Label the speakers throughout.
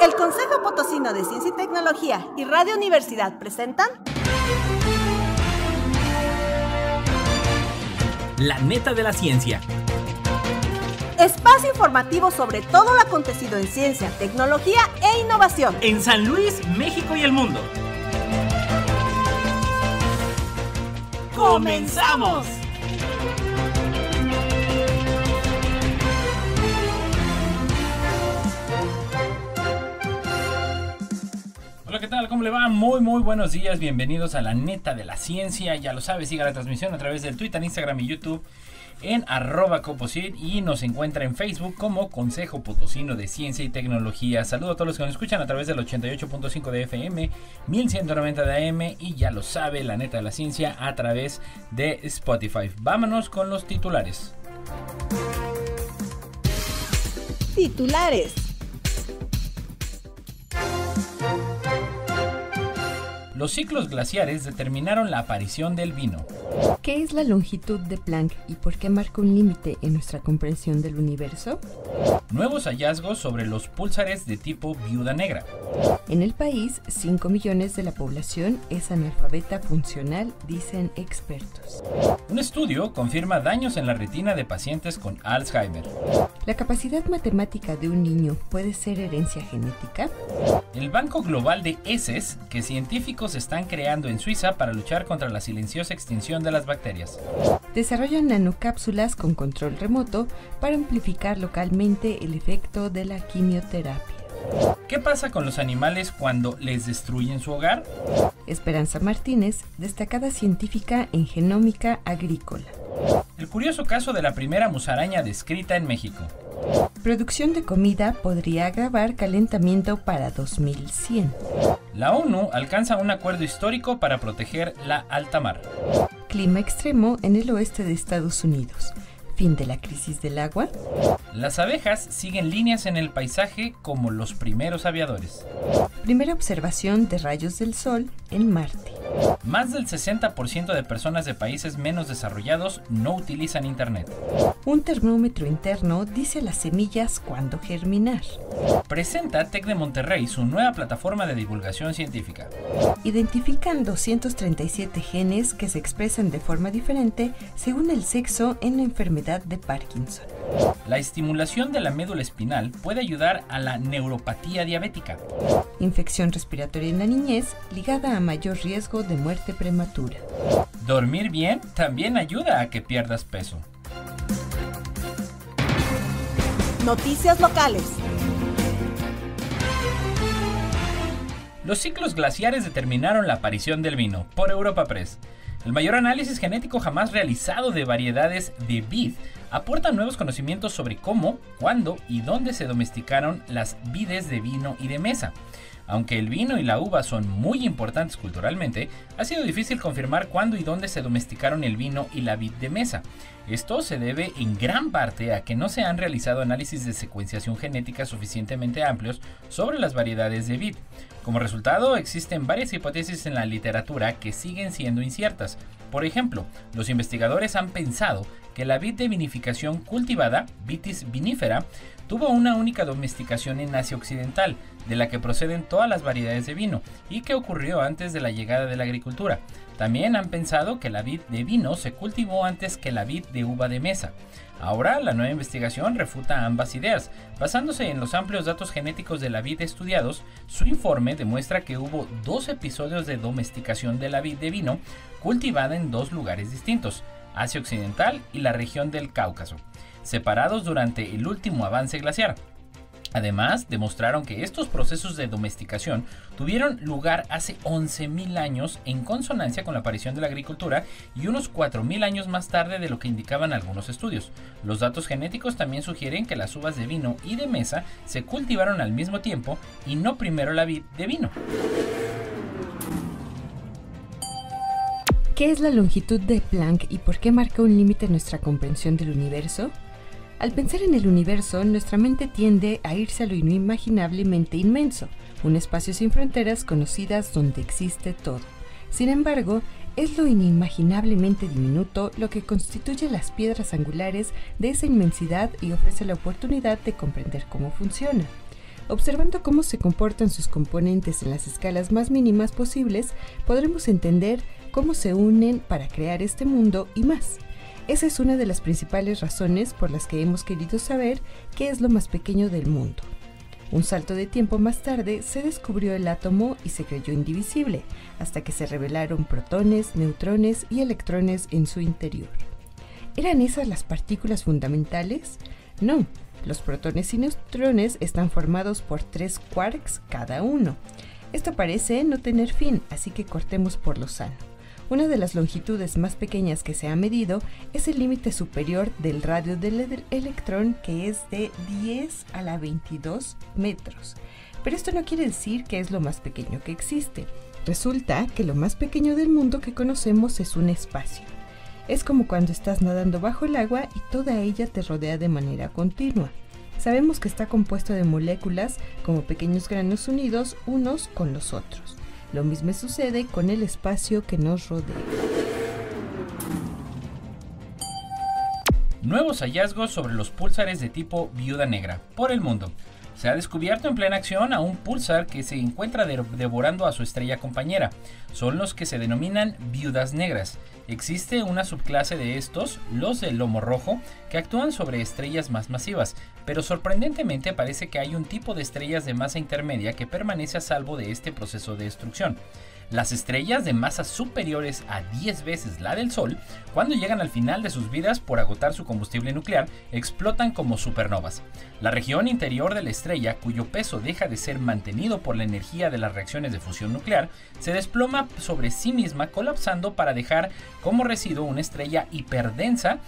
Speaker 1: El Consejo Potosino de Ciencia y Tecnología y Radio Universidad presentan
Speaker 2: La Neta de la Ciencia.
Speaker 1: Espacio informativo sobre todo lo acontecido en ciencia, tecnología e innovación
Speaker 2: En San Luis, México y el mundo. ¡Comenzamos! Hola, ¿qué tal? ¿Cómo le va? Muy buenos días. Bienvenidos a La Neta de la Ciencia. Ya lo sabe, siga la transmisión a través del Twitter, Instagram y YouTube en @coposit y nos encuentra en Facebook como Consejo Potosino de Ciencia y Tecnología. Saludo a todos los que nos escuchan a través del 88.5 de FM, 1190 de AM y ya lo sabe, La Neta de la Ciencia a través de Spotify. Vámonos con los titulares.
Speaker 1: Titulares.
Speaker 2: Los ciclos glaciares determinaron la aparición del vino.
Speaker 3: ¿Qué es la longitud de Planck y por qué marca un límite en nuestra comprensión del universo?
Speaker 2: Nuevos hallazgos sobre los púlsares de tipo viuda negra.
Speaker 3: En el país, 5 millones de la población es analfabeta funcional, dicen expertos.
Speaker 2: Un estudio confirma daños en la retina de pacientes con Alzheimer.
Speaker 3: ¿La capacidad matemática de un niño puede ser herencia genética?
Speaker 2: El Banco Global de Heces que científicos están creando en Suiza para luchar contra la silenciosa extinción de las bacterias.
Speaker 3: Desarrollan nanocápsulas con control remoto para amplificar localmente el efecto de la quimioterapia.
Speaker 2: ¿Qué pasa con los animales cuando les destruyen su hogar?
Speaker 3: Esperanza Martínez, destacada científica en genómica agrícola.
Speaker 2: El curioso caso de la primera musaraña descrita en México.
Speaker 3: Producción de comida podría agravar calentamiento para 2100.
Speaker 2: La ONU alcanza un acuerdo histórico para proteger la alta mar.
Speaker 3: Clima extremo en el oeste de Estados Unidos. Fin de la crisis del agua.
Speaker 2: Las abejas siguen líneas en el paisaje como los primeros aviadores.
Speaker 3: Primera observación de rayos del sol en Marte.
Speaker 2: Más del 60% de personas de países menos desarrollados no utilizan internet.
Speaker 3: Un termómetro interno dice a las semillas cuándo germinar.
Speaker 2: Presenta TEC de Monterrey su nueva plataforma de divulgación científica.
Speaker 3: Identifican 237 genes que se expresan de forma diferente según el sexo en la enfermedad de Parkinson.
Speaker 2: La estimulación de la médula espinal puede ayudar a la neuropatía diabética.
Speaker 3: Infección respiratoria en la niñez ligada a mayor riesgo de muerte prematura.
Speaker 2: Dormir bien también ayuda a que pierdas peso.
Speaker 1: Noticias locales.
Speaker 2: Los ciclos glaciares determinaron la aparición del vino, por Europa Press. El mayor análisis genético jamás realizado de variedades de vid aporta nuevos conocimientos sobre cómo, cuándo y dónde se domesticaron las vides de vino y de mesa. Aunque el vino y la uva son muy importantes culturalmente, ha sido difícil confirmar cuándo y dónde se domesticaron el vino y la vid de mesa. Esto se debe en gran parte a que no se han realizado análisis de secuenciación genética suficientemente amplios sobre las variedades de vid. Como resultado, existen varias hipótesis en la literatura que siguen siendo inciertas. Por ejemplo, los investigadores han pensado que la vid de vinificación cultivada, Vitis vinifera, tuvo una única domesticación en Asia Occidental, de la que proceden todas las variedades de vino, y que ocurrió antes de la llegada de la agricultura. También han pensado que la vid de vino se cultivó antes que la vid de uva de mesa. Ahora, la nueva investigación refuta ambas ideas. Basándose en los amplios datos genéticos de la vid estudiados, su informe demuestra que hubo 2 episodios de domesticación de la vid de vino cultivada en 2 lugares distintos, Asia Occidental y la región del Cáucaso, separados durante el último avance glaciar. Además, demostraron que estos procesos de domesticación tuvieron lugar hace 11.000 años en consonancia con la aparición de la agricultura y unos 4.000 años más tarde de lo que indicaban algunos estudios. Los datos genéticos también sugieren que las uvas de vino y de mesa se cultivaron al mismo tiempo y no primero la vid de vino.
Speaker 3: ¿Qué es la longitud de Planck y por qué marca un límite en nuestra comprensión del universo? Al pensar en el universo, nuestra mente tiende a irse a lo inimaginablemente inmenso, un espacio sin fronteras conocidas donde existe todo. Sin embargo, es lo inimaginablemente diminuto lo que constituye las piedras angulares de esa inmensidad y ofrece la oportunidad de comprender cómo funciona. Observando cómo se comportan sus componentes en las escalas más mínimas posibles, podremos entender cómo se unen para crear este mundo y más. Esa es una de las principales razones por las que hemos querido saber qué es lo más pequeño del mundo. Un salto de tiempo más tarde se descubrió el átomo y se creyó indivisible, hasta que se revelaron protones, neutrones y electrones en su interior. ¿Eran esas las partículas fundamentales? No. Los protones y neutrones están formados por 3 quarks cada uno. Esto parece no tener fin, así que cortemos por lo sano. Una de las longitudes más pequeñas que se ha medido es el límite superior del radio del electrón, que es de 10 a la 22 metros. Pero esto no quiere decir que es lo más pequeño que existe. Resulta que lo más pequeño del mundo que conocemos es un espacio. Es como cuando estás nadando bajo el agua y toda ella te rodea de manera continua. Sabemos que está compuesto de moléculas como pequeños granos unidos unos con los otros. Lo mismo sucede con el espacio que nos rodea.
Speaker 2: Nuevos hallazgos sobre los púlsares de tipo viuda negra por el mundo. Se ha descubierto en plena acción a un púlsar que se encuentra devorando a su estrella compañera. Son los que se denominan viudas negras. Existe una subclase de estos, los del lomo rojo, que actúan sobre estrellas más masivas, pero sorprendentemente parece que hay un tipo de estrellas de masa intermedia que permanece a salvo de este proceso de destrucción. Las estrellas de masas superiores a 10 veces la del Sol, cuando llegan al final de sus vidas por agotar su combustible nuclear, explotan como supernovas. La región interior de la estrella, cuyo peso deja de ser mantenido por la energía de las reacciones de fusión nuclear, se desploma sobre sí misma, colapsando para dejar como residuo una estrella hiperdensa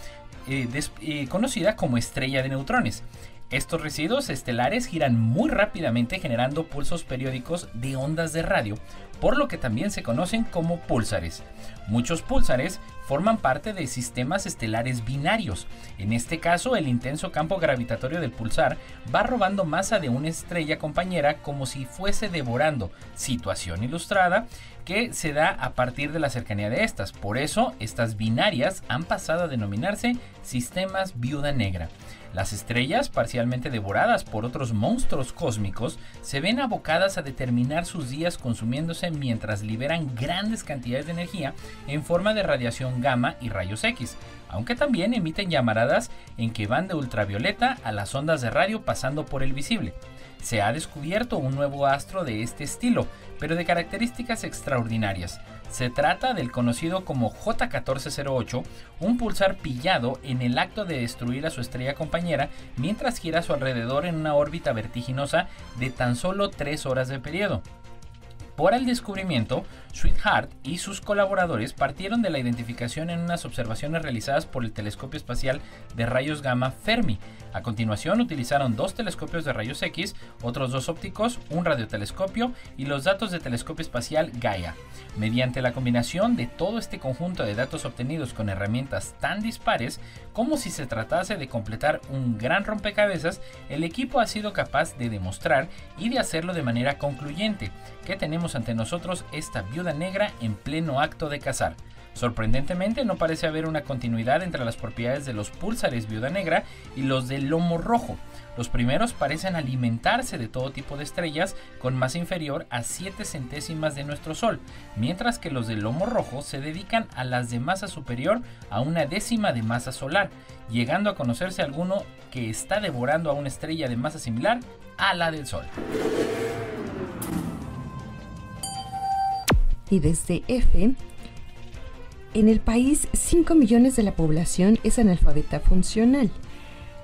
Speaker 2: conocida como estrella de neutrones. Estos residuos estelares giran muy rápidamente, generando pulsos periódicos de ondas de radio, por lo que también se conocen como púlsares. Muchos púlsares forman parte de sistemas estelares binarios. En este caso, el intenso campo gravitatorio del pulsar va robando masa de una estrella compañera como si fuese devorando. Situación ilustrada que se da a partir de la cercanía de estas. Por eso, estas binarias han pasado a denominarse sistemas viuda negra. Las estrellas, parcialmente devoradas por otros monstruos cósmicos, se ven abocadas a determinar sus días consumiéndose mientras liberan grandes cantidades de energía en forma de radiación gamma y rayos X, aunque también emiten llamaradas en que van de ultravioleta a las ondas de radio pasando por el visible. Se ha descubierto un nuevo astro de este estilo, pero de características extraordinarias. Se trata del conocido como J1408, un pulsar pillado en el acto de destruir a su estrella compañera mientras gira a su alrededor en una órbita vertiginosa de tan solo 3 horas de periodo. Por el descubrimiento, Sweetheart y sus colaboradores partieron de la identificación en unas observaciones realizadas por el telescopio espacial de rayos gamma Fermi. A continuación utilizaron 2 telescopios de rayos X, otros 2 ópticos, un radiotelescopio y los datos de telescopio espacial Gaia. Mediante la combinación de todo este conjunto de datos obtenidos con herramientas tan dispares, como si se tratase de completar un gran rompecabezas, el equipo ha sido capaz de demostrar y de hacerlo de manera concluyente, que tenemos ante nosotros esta viuda negra en pleno acto de cazar. Sorprendentemente, no parece haber una continuidad entre las propiedades de los púlsares viuda negra y los del lomo rojo. Los primeros parecen alimentarse de todo tipo de estrellas con masa inferior a 7 centésimas de nuestro Sol, mientras que los del lomo rojo se dedican a las de masa superior a 1/10 de masa solar, llegando a conocerse alguno que está devorando a una estrella de masa similar a la del Sol.
Speaker 3: Y desde F, en el país 5 millones de la población es analfabeta funcional.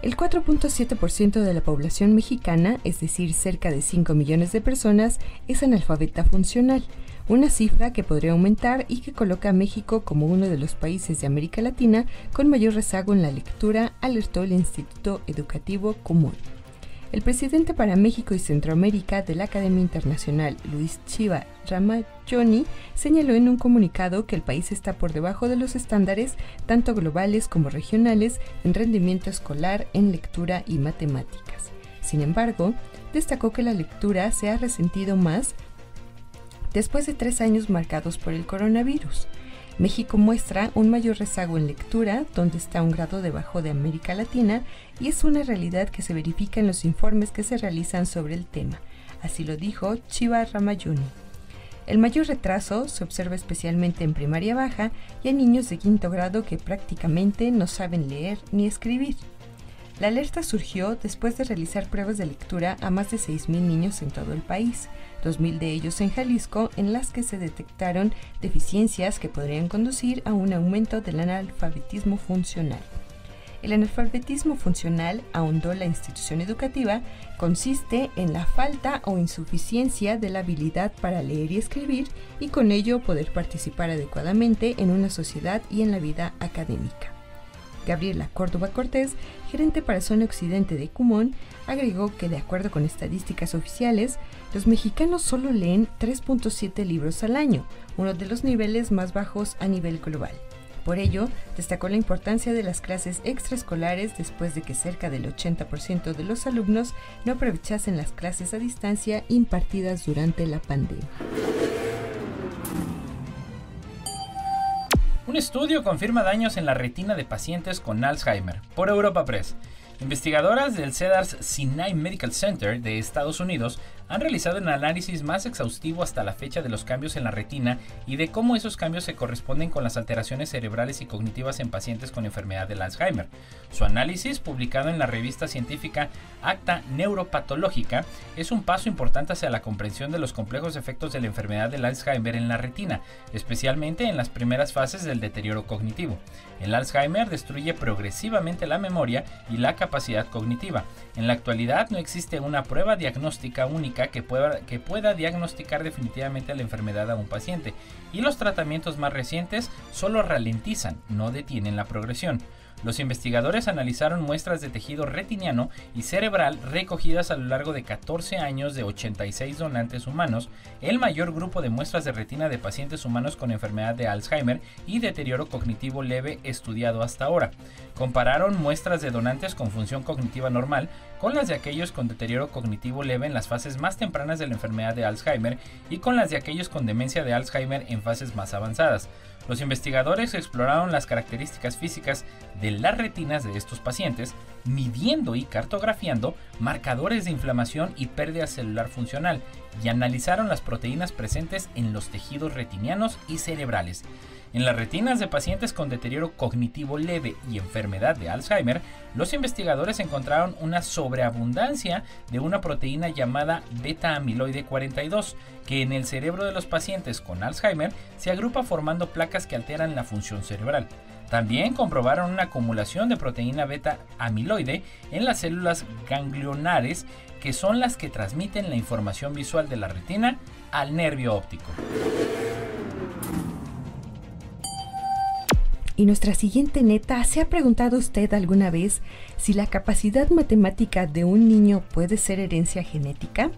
Speaker 3: El 4.7% de la población mexicana, es decir, cerca de 5 millones de personas, es analfabeta funcional, una cifra que podría aumentar y que coloca a México como uno de los países de América Latina con mayor rezago en la lectura, alertó el Instituto Educativo Común. El presidente para México y Centroamérica de la Academia Internacional, Luis Chiva Ramayoni, señaló en un comunicado que el país está por debajo de los estándares, tanto globales como regionales, en rendimiento escolar, en lectura y matemáticas. Sin embargo, destacó que la lectura se ha resentido más después de 3 años marcados por el coronavirus. México muestra un mayor rezago en lectura, donde está un grado debajo de América Latina, y es una realidad que se verifica en los informes que se realizan sobre el tema. Así lo dijo Chiva Ramayuni. El mayor retraso se observa especialmente en primaria baja y en niños de quinto grado que prácticamente no saben leer ni escribir. La alerta surgió después de realizar pruebas de lectura a más de 6.000 niños en todo el país, 2.000 de ellos en Jalisco, en las que se detectaron deficiencias que podrían conducir a un aumento del analfabetismo funcional. El analfabetismo funcional, ahondó la institución educativa, consiste en la falta o insuficiencia de la habilidad para leer y escribir y con ello poder participar adecuadamente en una sociedad y en la vida académica. Gabriela Córdoba Cortés, gerente para Zona Occidente de Kumon, agregó que de acuerdo con estadísticas oficiales, los mexicanos solo leen 3.7 libros al año, uno de los niveles más bajos a nivel global. Por ello, destacó la importancia de las clases extraescolares después de que cerca del 80% de los alumnos no aprovechasen las clases a distancia impartidas durante la pandemia.
Speaker 2: Un estudio confirma daños en la retina de pacientes con Alzheimer, por Europa Press. Investigadoras del Cedars-Sinai Medical Center de Estados Unidos han realizado un análisis más exhaustivo hasta la fecha de los cambios en la retina y de cómo esos cambios se corresponden con las alteraciones cerebrales y cognitivas en pacientes con enfermedad del Alzheimer. Su análisis, publicado en la revista científica Acta Neuropatológica, es un paso importante hacia la comprensión de los complejos efectos de la enfermedad del Alzheimer en la retina, especialmente en las primeras fases del deterioro cognitivo. El Alzheimer destruye progresivamente la memoria y la capacidad cognitiva. En la actualidad no existe una prueba diagnóstica única que pueda diagnosticar definitivamente la enfermedad a un paciente, y los tratamientos más recientes solo ralentizan, no detienen la progresión. Los investigadores analizaron muestras de tejido retiniano y cerebral recogidas a lo largo de 14 años de 86 donantes humanos, el mayor grupo de muestras de retina de pacientes humanos con enfermedad de Alzheimer y deterioro cognitivo leve estudiado hasta ahora. Compararon muestras de donantes con función cognitiva normal con las de aquellos con deterioro cognitivo leve en las fases más tempranas de la enfermedad de Alzheimer y con las de aquellos con demencia de Alzheimer en fases más avanzadas. Los investigadores exploraron las características físicas de las retinas de estos pacientes, midiendo y cartografiando marcadores de inflamación y pérdida celular funcional, y analizaron las proteínas presentes en los tejidos retinianos y cerebrales. En las retinas de pacientes con deterioro cognitivo leve y enfermedad de Alzheimer, los investigadores encontraron una sobreabundancia de una proteína llamada beta-amiloide 42, que en el cerebro de los pacientes con Alzheimer se agrupa formando placas que alteran la función cerebral. También comprobaron una acumulación de proteína beta-amiloide en las células ganglionares, que son las que transmiten la información visual de la retina al nervio óptico.
Speaker 3: Y nuestra siguiente neta, ¿se ha preguntado usted alguna vez si la capacidad matemática de un niño puede ser herencia genética?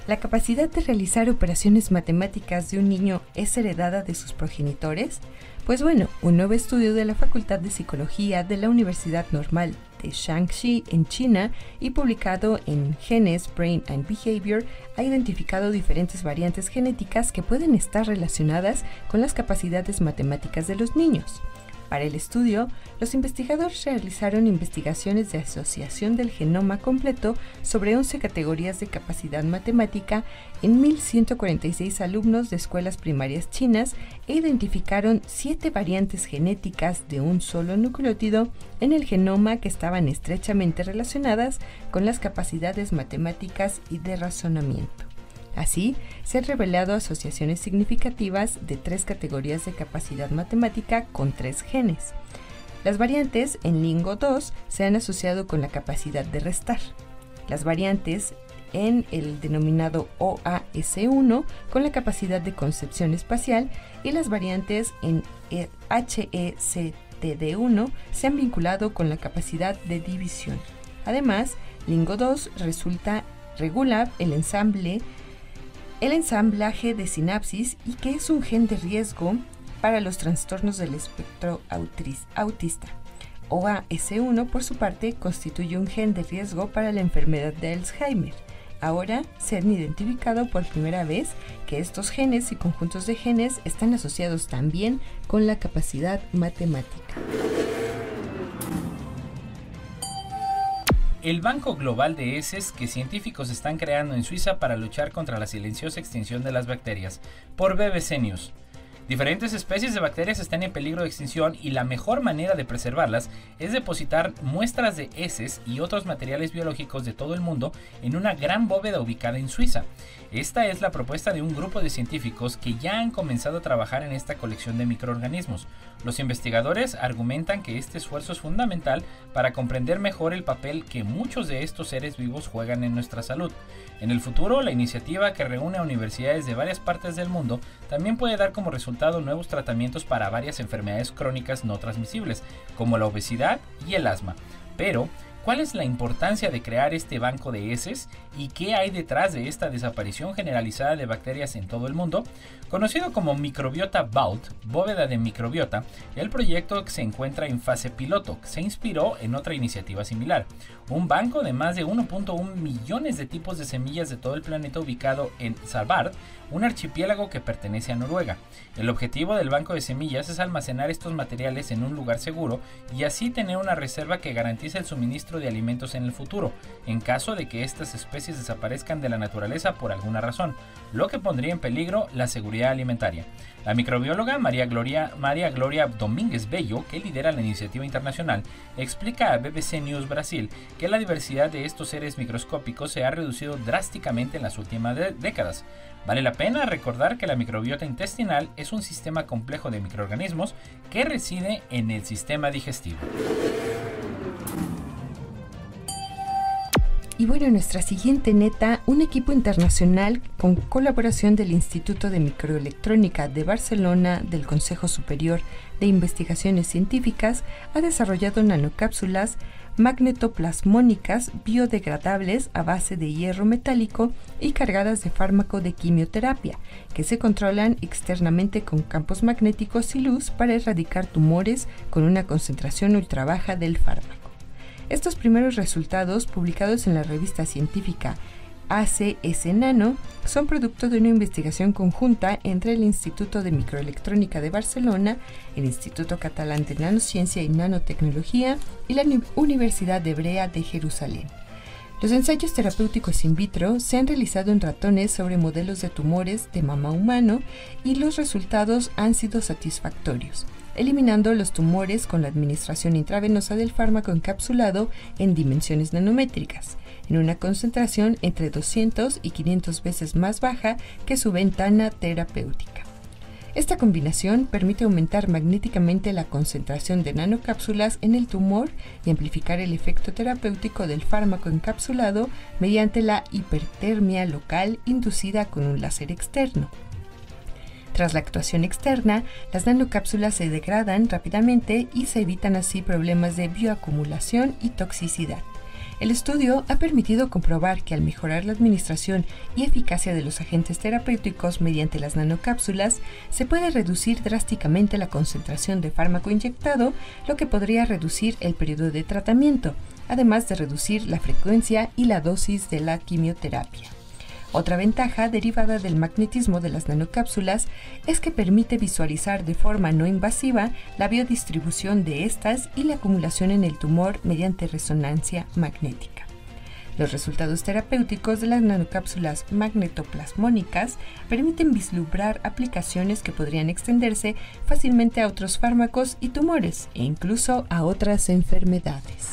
Speaker 3: ¿La capacidad de realizar operaciones matemáticas de un niño es heredada de sus progenitores? Pues bueno, un nuevo estudio de la Facultad de Psicología de la Universidad Normal de Shaanxi en China y publicado en Genes, Brain and Behavior ha identificado diferentes variantes genéticas que pueden estar relacionadas con las capacidades matemáticas de los niños. Para el estudio, los investigadores realizaron investigaciones de asociación del genoma completo sobre 11 categorías de capacidad matemática en 1.146 alumnos de escuelas primarias chinas e identificaron 7 variantes genéticas de un solo nucleótido en el genoma que estaban estrechamente relacionadas con las capacidades matemáticas y de razonamiento. Así, se han revelado asociaciones significativas de 3 categorías de capacidad matemática con 3 genes. Las variantes en Lingo2 se han asociado con la capacidad de restar. Las variantes en el denominado OAS1 con la capacidad de concepción espacial y las variantes en HECTD1 se han vinculado con la capacidad de división. Además, Lingo2 regula el ensamblaje de sinapsis y que es un gen de riesgo para los trastornos del espectro autista. OAS1, por su parte, constituye un gen de riesgo para la enfermedad de Alzheimer. Ahora se han identificado por primera vez que estos genes y conjuntos de genes están asociados también con la capacidad matemática.
Speaker 2: El Banco Global de Heces que científicos están creando en Suiza para luchar contra la silenciosa extinción de las bacterias, por BBC News. Diferentes especies de bacterias están en peligro de extinción y la mejor manera de preservarlas es depositar muestras de heces y otros materiales biológicos de todo el mundo en una gran bóveda ubicada en Suiza. Esta es la propuesta de un grupo de científicos que ya han comenzado a trabajar en esta colección de microorganismos. Los investigadores argumentan que este esfuerzo es fundamental para comprender mejor el papel que muchos de estos seres vivos juegan en nuestra salud. En el futuro, la iniciativa, que reúne a universidades de varias partes del mundo, también puede dar como resultado nuevos tratamientos para varias enfermedades crónicas no transmisibles, como la obesidad y el asma. Pero, ¿cuál es la importancia de crear este banco de heces y qué hay detrás de esta desaparición generalizada de bacterias en todo el mundo? Conocido como Microbiota Vault, bóveda de microbiota, el proyecto se encuentra en fase piloto, que se inspiró en otra iniciativa similar. Un banco de más de 1.1 millones de tipos de semillas de todo el planeta ubicado en Svalbard, un archipiélago que pertenece a Noruega. El objetivo del banco de semillas es almacenar estos materiales en un lugar seguro y así tener una reserva que garantice el suministro de alimentos en el futuro, en caso de que estas especies desaparezcan de la naturaleza por alguna razón, lo que pondría en peligro la seguridad alimentaria. La microbióloga María Gloria Domínguez Bello, que lidera la iniciativa internacional, explica a BBC News Brasil que la diversidad de estos seres microscópicos se ha reducido drásticamente en las últimas décadas. Vale la pena recordar que la microbiota intestinal es un sistema complejo de microorganismos que reside en el sistema digestivo.
Speaker 3: Y bueno, nuestra siguiente neta, un equipo internacional con colaboración del Instituto de Microelectrónica de Barcelona del Consejo Superior de Investigaciones Científicas ha desarrollado nanocápsulas magnetoplasmónicas biodegradables a base de hierro metálico y cargadas de fármaco de quimioterapia, que se controlan externamente con campos magnéticos y luz para erradicar tumores con una concentración ultra baja del fármaco. Estos primeros resultados, publicados en la revista científica ACS Nano, son producto de una investigación conjunta entre el Instituto de Microelectrónica de Barcelona, el Instituto Catalán de Nanociencia y Nanotecnología y la Universidad Hebrea de Jerusalén. Los ensayos terapéuticos in vitro se han realizado en ratones sobre modelos de tumores de mama humano y los resultados han sido satisfactorios, eliminando los tumores con la administración intravenosa del fármaco encapsulado en dimensiones nanométricas, en una concentración entre 200 y 500 veces más baja que su ventana terapéutica. Esta combinación permite aumentar magnéticamente la concentración de nanocápsulas en el tumor y amplificar el efecto terapéutico del fármaco encapsulado mediante la hipertermia local inducida con un láser externo. Tras la actuación externa, las nanocápsulas se degradan rápidamente y se evitan así problemas de bioacumulación y toxicidad. El estudio ha permitido comprobar que al mejorar la administración y eficacia de los agentes terapéuticos mediante las nanocápsulas, se puede reducir drásticamente la concentración de fármaco inyectado, lo que podría reducir el periodo de tratamiento, además de reducir la frecuencia y la dosis de la quimioterapia. Otra ventaja derivada del magnetismo de las nanocápsulas es que permite visualizar de forma no invasiva la biodistribución de estas y la acumulación en el tumor mediante resonancia magnética. Los resultados terapéuticos de las nanocápsulas magnetoplasmónicas permiten vislumbrar aplicaciones que podrían extenderse fácilmente a otros fármacos y tumores e incluso a otras enfermedades.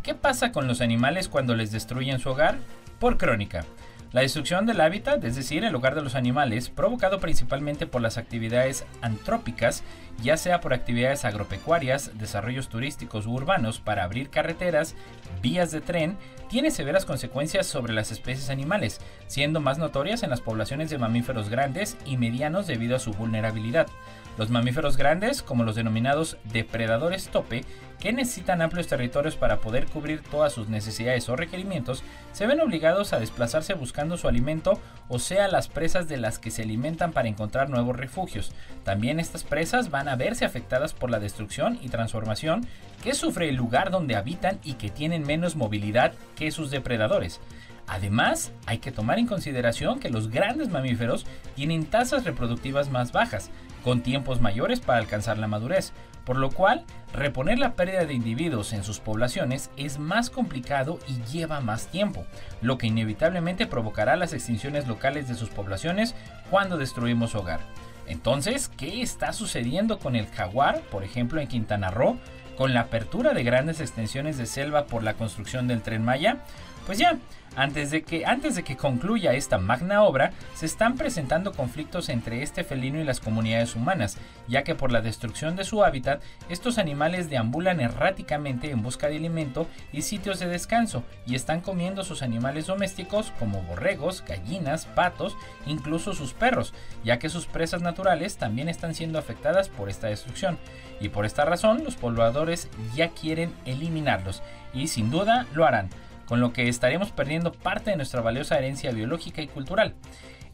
Speaker 2: ¿Qué pasa con los animales cuando les destruyen su hogar? Por crónica. La destrucción del hábitat, es decir, el hogar de los animales, provocado principalmente por las actividades antrópicas, ya sea por actividades agropecuarias, desarrollos turísticos u urbanos para abrir carreteras, vías de tren, tiene severas consecuencias sobre las especies animales, siendo más notorias en las poblaciones de mamíferos grandes y medianos debido a su vulnerabilidad. Los mamíferos grandes, como los denominados depredadores tope, que necesitan amplios territorios para poder cubrir todas sus necesidades o requerimientos, se ven obligados a desplazarse buscando su alimento, o sea, las presas de las que se alimentan para encontrar nuevos refugios. También estas presas van a verse afectadas por la destrucción y transformación que sufre el lugar donde habitan y que tienen menos movilidad que sus depredadores. Además, hay que tomar en consideración que los grandes mamíferos tienen tasas reproductivas más bajas, con tiempos mayores para alcanzar la madurez, por lo cual reponer la pérdida de individuos en sus poblaciones es más complicado y lleva más tiempo, lo que inevitablemente provocará las extinciones locales de sus poblaciones cuando destruimos su hogar. Entonces, ¿qué está sucediendo con el jaguar, por ejemplo en Quintana Roo, con la apertura de grandes extensiones de selva por la construcción del Tren Maya? Pues ya, antes de que concluya esta magna obra, se están presentando conflictos entre este felino y las comunidades humanas, ya que por la destrucción de su hábitat, estos animales deambulan erráticamente en busca de alimento y sitios de descanso, y están comiendo sus animales domésticos como borregos, gallinas, patos, incluso sus perros, ya que sus presas naturales también están siendo afectadas por esta destrucción, y por esta razón los pobladores ya quieren eliminarlos, y sin duda lo harán, con lo que estaremos perdiendo parte de nuestra valiosa herencia biológica y cultural.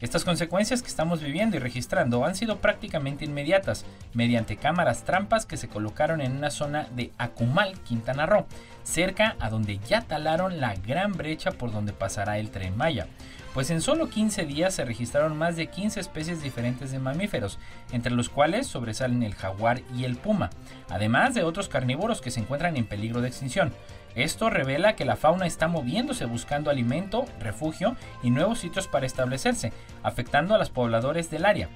Speaker 2: Estas consecuencias que estamos viviendo y registrando han sido prácticamente inmediatas, mediante cámaras trampas que se colocaron en una zona de Acumal, Quintana Roo, cerca a donde ya talaron la gran brecha por donde pasará el Tren Maya. Pues en solo 15 días se registraron más de 15 especies diferentes de mamíferos, entre los cuales sobresalen el jaguar y el puma, además de otros carnívoros que se encuentran en peligro de extinción. Esto revela que la fauna está moviéndose buscando alimento, refugio y nuevos sitios para establecerse, afectando a los pobladores del área.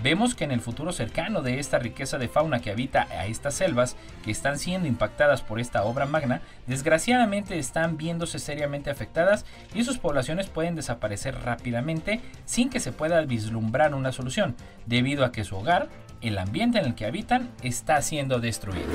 Speaker 2: Vemos que en el futuro cercano de esta riqueza de fauna que habita a estas selvas, que están siendo impactadas por esta obra magna, desgraciadamente están viéndose seriamente afectadas y sus poblaciones pueden desaparecer rápidamente sin que se pueda vislumbrar una solución, debido a que su hogar, el ambiente en el que habitan, está siendo destruido.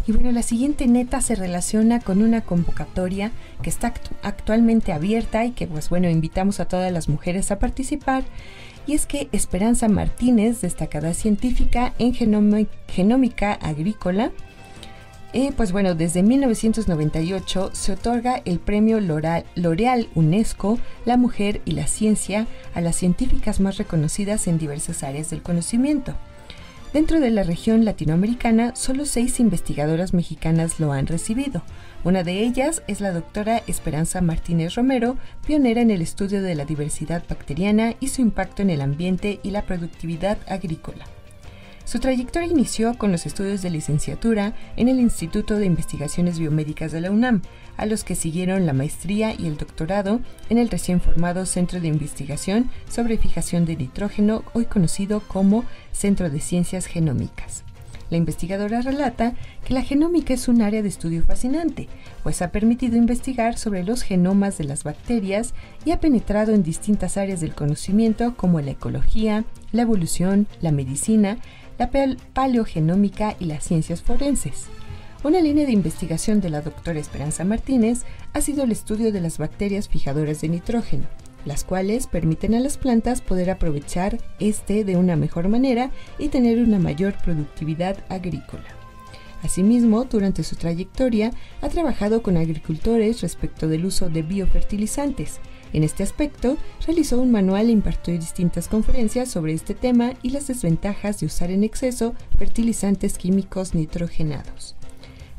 Speaker 3: Y bueno, la siguiente neta se relaciona con una convocatoria que está actualmente abierta y que pues bueno, invitamos a todas las mujeres a participar. Y es que Esperanza Martínez, destacada científica en genómica agrícola, pues bueno, desde 1998 se otorga el premio L'Oréal UNESCO, la mujer y la ciencia a las científicas más reconocidas en diversas áreas del conocimiento. Dentro de la región latinoamericana, solo 6 investigadoras mexicanas lo han recibido. Una de ellas es la doctora Esperanza Martínez Romero, pionera en el estudio de la diversidad bacteriana y su impacto en el ambiente y la productividad agrícola. Su trayectoria inició con los estudios de licenciatura en el Instituto de Investigaciones Biomédicas de la UNAM, a los que siguieron la maestría y el doctorado en el recién formado Centro de Investigación sobre Fijación de Nitrógeno, hoy conocido como Centro de Ciencias Genómicas. La investigadora relata que la genómica es un área de estudio fascinante, pues ha permitido investigar sobre los genomas de las bacterias y ha penetrado en distintas áreas del conocimiento como la ecología, la evolución, la medicina, la paleogenómica y las ciencias forenses. Una línea de investigación de la doctora Esperanza Martínez ha sido el estudio de las bacterias fijadoras de nitrógeno, las cuales permiten a las plantas poder aprovechar de una mejor manera y tener una mayor productividad agrícola. Asimismo, durante su trayectoria, ha trabajado con agricultores respecto del uso de biofertilizantes. En este aspecto, realizó un manual e impartió distintas conferencias sobre este tema y las desventajas de usar en exceso fertilizantes químicos nitrogenados.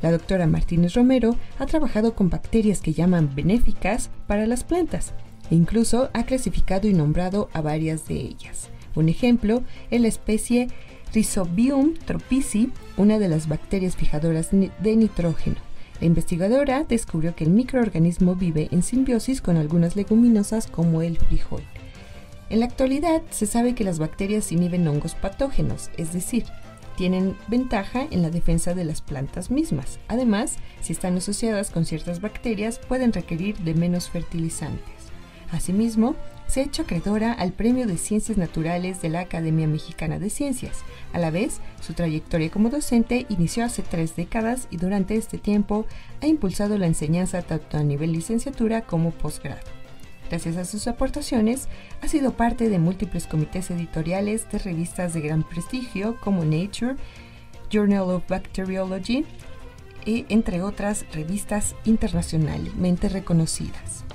Speaker 3: La doctora Martínez Romero ha trabajado con bacterias que llaman benéficas para las plantas e incluso ha clasificado y nombrado a varias de ellas. Un ejemplo es la especie Rhizobium tropici, una de las bacterias fijadoras de nitrógeno. La investigadora descubrió que el microorganismo vive en simbiosis con algunas leguminosas como el frijol. En la actualidad se sabe que las bacterias inhiben hongos patógenos, es decir, tienen ventaja en la defensa de las plantas mismas. Además, si están asociadas con ciertas bacterias, pueden requerir de menos fertilizantes. Asimismo, se ha hecho acreedora al Premio de Ciencias Naturales de la Academia Mexicana de Ciencias. A la vez, su trayectoria como docente inició hace 3 décadas y durante este tiempo ha impulsado la enseñanza tanto a nivel licenciatura como posgrado. Gracias a sus aportaciones, ha sido parte de múltiples comités editoriales de revistas de gran prestigio como Nature, Journal of Bacteriology, entre otras revistas internacionalmente reconocidas.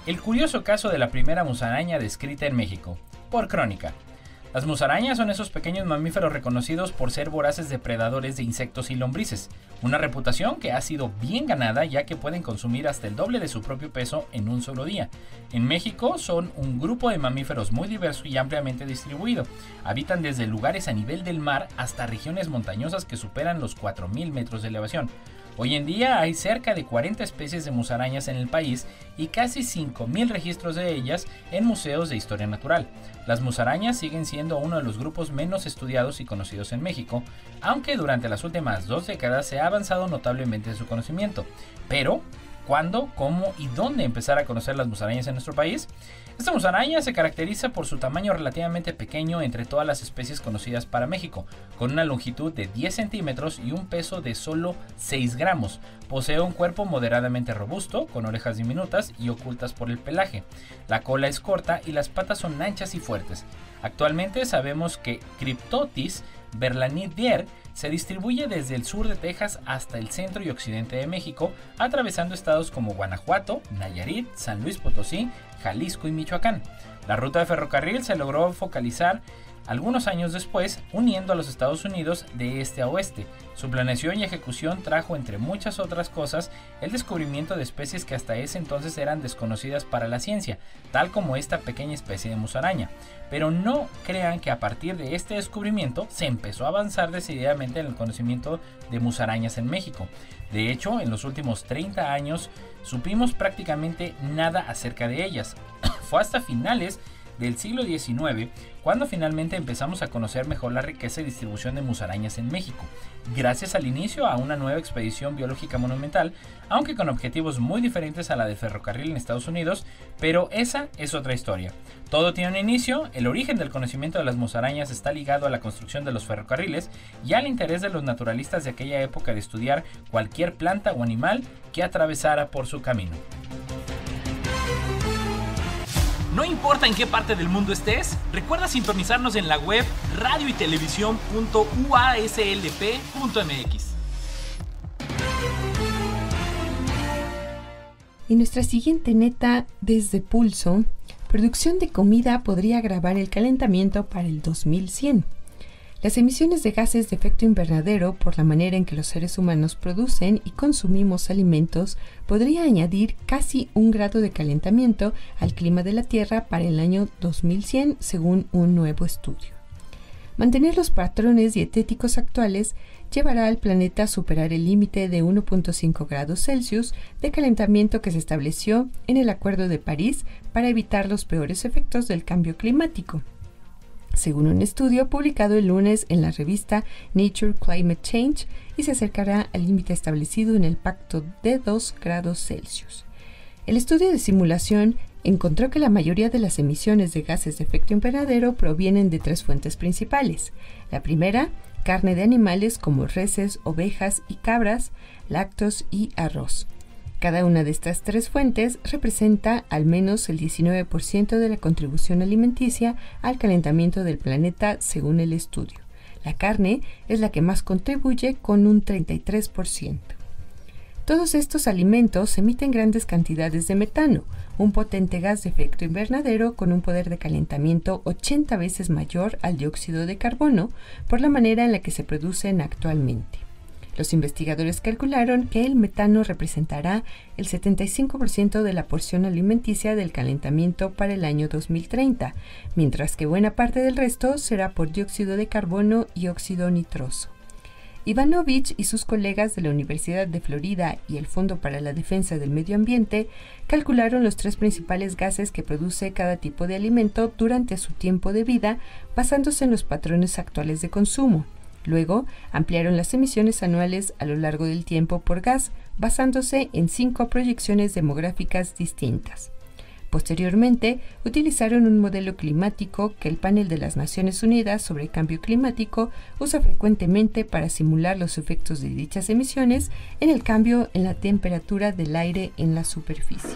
Speaker 2: El curioso caso de la primera musaraña descrita en México, por Crónica. Las musarañas son esos pequeños mamíferos reconocidos por ser voraces depredadores de insectos y lombrices, una reputación que ha sido bien ganada ya que pueden consumir hasta el doble de su propio peso en un solo día. En México son un grupo de mamíferos muy diverso y ampliamente distribuido. Habitan desde lugares a nivel del mar hasta regiones montañosas que superan los 4.000 metros de elevación. Hoy en día hay cerca de 40 especies de musarañas en el país y casi 5.000 registros de ellas en museos de historia natural. Las musarañas siguen siendo uno de los grupos menos estudiados y conocidos en México, aunque durante las últimas 2 décadas se ha avanzado notablemente en su conocimiento. Pero, ¿cuándo, cómo y dónde empezar a conocer las musarañas en nuestro país? Esta musaraña se caracteriza por su tamaño relativamente pequeño entre todas las especies conocidas para México, con una longitud de 10 centímetros y un peso de solo 6 gramos. Posee un cuerpo moderadamente robusto, con orejas diminutas y ocultas por el pelaje. La cola es corta y las patas son anchas y fuertes. Actualmente sabemos que Cryptotis berlanidier se distribuye desde el sur de Texas hasta el centro y occidente de México, atravesando estados como Guanajuato, Nayarit, San Luis Potosí, Jalisco y Michoacán. La ruta de ferrocarril se logró focalizar algunos años después, uniendo a los Estados Unidos de este a oeste. Su planeación y ejecución trajo, entre muchas otras cosas, el descubrimiento de especies que hasta ese entonces eran desconocidas para la ciencia, tal como esta pequeña especie de musaraña. Pero no crean que a partir de este descubrimiento se empezó a avanzar decididamente en el conocimiento de musarañas en México. De hecho, en los últimos 30 años supimos prácticamente nada acerca de ellas. Fue hasta finales del siglo XIX, cuando finalmente empezamos a conocer mejor la riqueza y distribución de musarañas en México, gracias al inicio a una nueva expedición biológica monumental, aunque con objetivos muy diferentes a la de ferrocarril en Estados Unidos, pero esa es otra historia. Todo tiene un inicio, el origen del conocimiento de las musarañas está ligado a la construcción de los ferrocarriles y al interés de los naturalistas de aquella época de estudiar cualquier planta o animal que atravesara por su camino. No importa en qué parte del mundo estés, recuerda sintonizarnos en la web radioytelevisión.uaslp.mx.
Speaker 3: Y nuestra siguiente neta desde Pulso, producción de comida podría agravar el calentamiento para el 2100. Las emisiones de gases de efecto invernadero por la manera en que los seres humanos producen y consumimos alimentos podría añadir casi 1 grado de calentamiento al clima de la Tierra para el año 2100 según un nuevo estudio. Mantener los patrones dietéticos actuales llevará al planeta a superar el límite de 1.5 grados Celsius de calentamiento que se estableció en el Acuerdo de París para evitar los peores efectos del cambio climático, según un estudio publicado el lunes en la revista Nature Climate Change, y se acercará al límite establecido en el Pacto de 2 grados Celsius. El estudio de simulación encontró que la mayoría de las emisiones de gases de efecto invernadero provienen de 3 fuentes principales. La primera, carne de animales como reses, ovejas y cabras, lácteos y arroz. Cada una de estas 3 fuentes representa al menos el 19% de la contribución alimenticia al calentamiento del planeta según el estudio. La carne es la que más contribuye con un 33%. Todos estos alimentos emiten grandes cantidades de metano, un potente gas de efecto invernadero con un poder de calentamiento 80 veces mayor al dióxido de carbono por la manera en la que se producen actualmente. Los investigadores calcularon que el metano representará el 75% de la porción alimenticia del calentamiento para el año 2030, mientras que buena parte del resto será por dióxido de carbono y óxido nitroso. Ivanovich y sus colegas de la Universidad de Florida y el Fondo para la Defensa del Medio Ambiente calcularon los 3 principales gases que produce cada tipo de alimento durante su tiempo de vida, basándose en los patrones actuales de consumo. Luego, ampliaron las emisiones anuales a lo largo del tiempo por gas, basándose en 5 proyecciones demográficas distintas. Posteriormente, utilizaron un modelo climático que el Panel de las Naciones Unidas sobre Cambio Climático usa frecuentemente para simular los efectos de dichas emisiones en el cambio en la temperatura del aire en la superficie.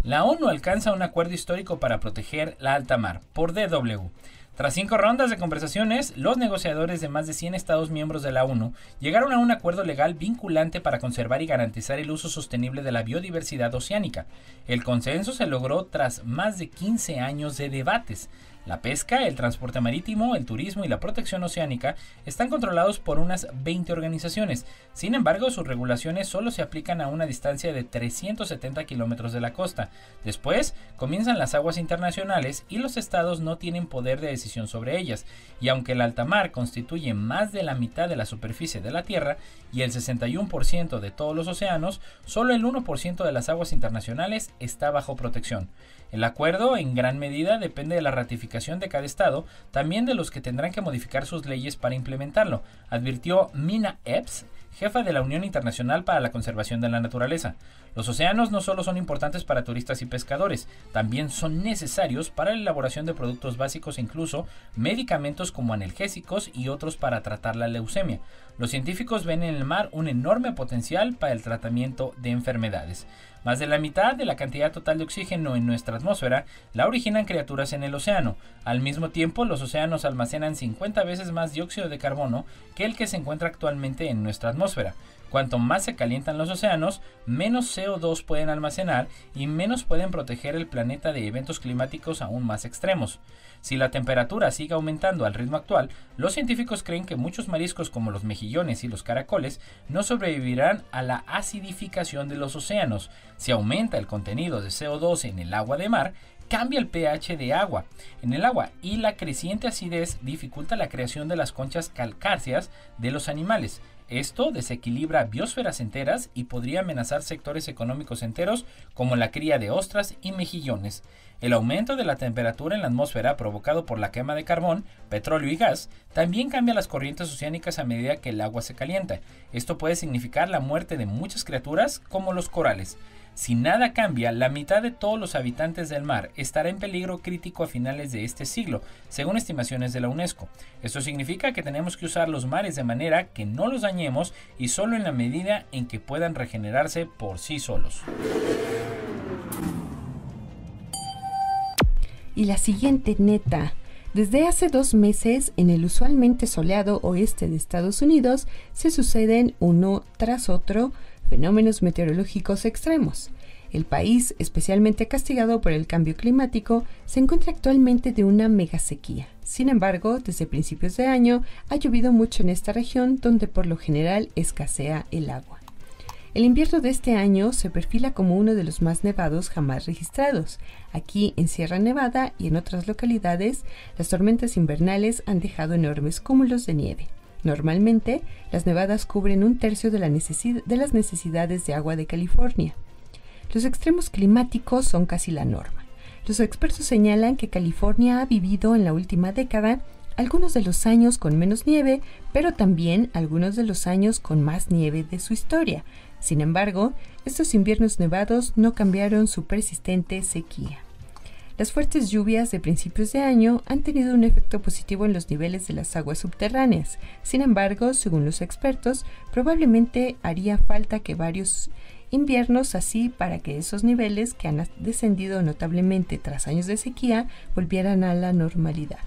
Speaker 2: La ONU alcanza un acuerdo histórico para proteger la alta mar, por DW. Tras 5 rondas de conversaciones, los negociadores de más de 100 Estados miembros de la ONU llegaron a un acuerdo legal vinculante para conservar y garantizar el uso sostenible de la biodiversidad oceánica. El consenso se logró tras más de 15 años de debates. La pesca, el transporte marítimo, el turismo y la protección oceánica están controlados por unas 20 organizaciones. Sin embargo, sus regulaciones solo se aplican a una distancia de 370 kilómetros de la costa. Después, comienzan las aguas internacionales y los estados no tienen poder de decisión sobre ellas. Y aunque el alta mar constituye más de la mitad de la superficie de la Tierra y el 61% de todos los océanos, solo el 1% de las aguas internacionales está bajo protección. El acuerdo, en gran medida, depende de la ratificación de cada estado, también de los que tendrán que modificar sus leyes para implementarlo, advirtió Mina Epps, jefa de la Unión Internacional para la Conservación de la Naturaleza. Los océanos no solo son importantes para turistas y pescadores, también son necesarios para la elaboración de productos básicos e incluso medicamentos como analgésicos y otros para tratar la leucemia. Los científicos ven en el mar un enorme potencial para el tratamiento de enfermedades. Más de la mitad de la cantidad total de oxígeno en nuestra atmósfera la originan criaturas en el océano. Al mismo tiempo, los océanos almacenan 50 veces más dióxido de carbono que el que se encuentra actualmente en nuestra atmósfera. Cuanto más se calientan los océanos, menos CO2 pueden almacenar y menos pueden proteger el planeta de eventos climáticos aún más extremos. Si la temperatura sigue aumentando al ritmo actual, los científicos creen que muchos mariscos como los mejillones y los caracoles no sobrevivirán a la acidificación de los océanos. Si aumenta el contenido de CO2 en el agua de mar, cambia el pH de agua en el agua y la creciente acidez dificulta la creación de las conchas calcáreas de los animales. Esto desequilibra biosferas enteras y podría amenazar sectores económicos enteros como la cría de ostras y mejillones. El aumento de la temperatura en la atmósfera provocado por la quema de carbón, petróleo y gas también cambia las corrientes oceánicas a medida que el agua se calienta. Esto puede significar la muerte de muchas criaturas como los corales. Si nada cambia, la mitad de todos los habitantes del mar estará en peligro crítico a finales de este siglo, según estimaciones de la UNESCO. Esto significa que tenemos que usar los mares de manera que no los dañemos y solo en la medida en que puedan regenerarse por sí solos.
Speaker 3: Y la siguiente neta. Desde hace 2 meses, en el usualmente soleado oeste de Estados Unidos, se suceden uno tras otro fenómenos meteorológicos extremos. El país, especialmente castigado por el cambio climático, se encuentra actualmente de una megasequía. Sin embargo, desde principios de año ha llovido mucho en esta región, donde por lo general escasea el agua. El invierno de este año se perfila como uno de los más nevados jamás registrados. Aquí en Sierra Nevada y en otras localidades, las tormentas invernales han dejado enormes cúmulos de nieve. Normalmente, las nevadas cubren 1/3 de las necesidades de agua de California. Los extremos climáticos son casi la norma. Los expertos señalan que California ha vivido en la última década algunos de los años con menos nieve, pero también algunos de los años con más nieve de su historia. Sin embargo, estos inviernos nevados no cambiaron su persistente sequía. Las fuertes lluvias de principios de año han tenido un efecto positivo en los niveles de las aguas subterráneas. Sin embargo, según los expertos, probablemente haría falta que varios inviernos así para que esos niveles, que han descendido notablemente tras años de sequía, volvieran a la normalidad.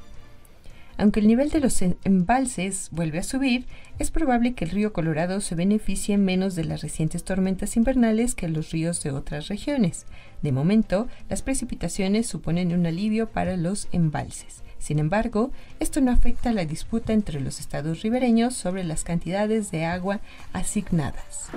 Speaker 3: Aunque el nivel de los embalses vuelve a subir, es probable que el río Colorado se beneficie menos de las recientes tormentas invernales que los ríos de otras regiones. De momento, las precipitaciones suponen un alivio para los embalses. Sin embargo, esto no afecta a la disputa entre los estados ribereños sobre las cantidades de agua asignadas.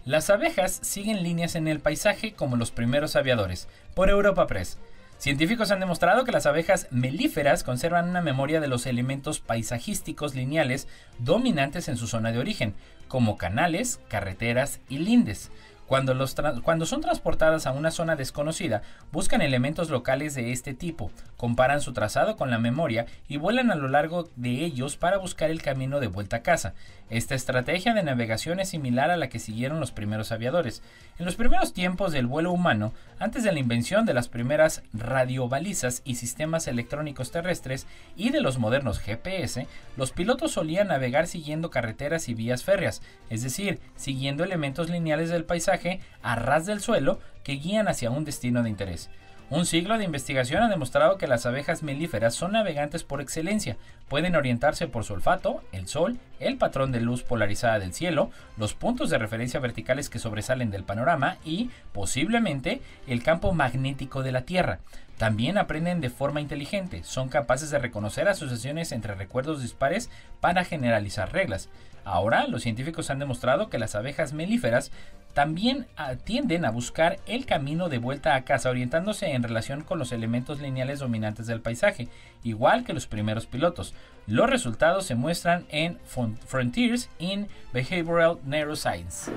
Speaker 2: Las abejas siguen líneas en el paisaje como los primeros aviadores, por Europa Press. Científicos han demostrado que las abejas melíferas conservan una memoria de los elementos paisajísticos lineales dominantes en su zona de origen, como canales, carreteras y lindes. Cuando son transportadas a una zona desconocida, buscan elementos locales de este tipo, comparan su trazado con la memoria y vuelan a lo largo de ellos para buscar el camino de vuelta a casa. Esta estrategia de navegación es similar a la que siguieron los primeros aviadores. En los primeros tiempos del vuelo humano, antes de la invención de las primeras radiobalizas y sistemas electrónicos terrestres y de los modernos GPS, los pilotos solían navegar siguiendo carreteras y vías férreas, es decir, siguiendo elementos lineales del paisaje a ras del suelo que guían hacia un destino de interés. Un siglo de investigación ha demostrado que las abejas melíferas son navegantes por excelencia. Pueden orientarse por su olfato, el sol, el patrón de luz polarizada del cielo, los puntos de referencia verticales que sobresalen del panorama y, posiblemente, el campo magnético de la Tierra. También aprenden de forma inteligente. Son capaces de reconocer asociaciones entre recuerdos dispares para generalizar reglas. Ahora, los científicos han demostrado que las abejas melíferas también tienden a buscar el camino de vuelta a casa orientándose en relación con los elementos lineales dominantes del paisaje, igual que los primeros pilotos. Los resultados se muestran en Frontiers in Behavioral Neuroscience.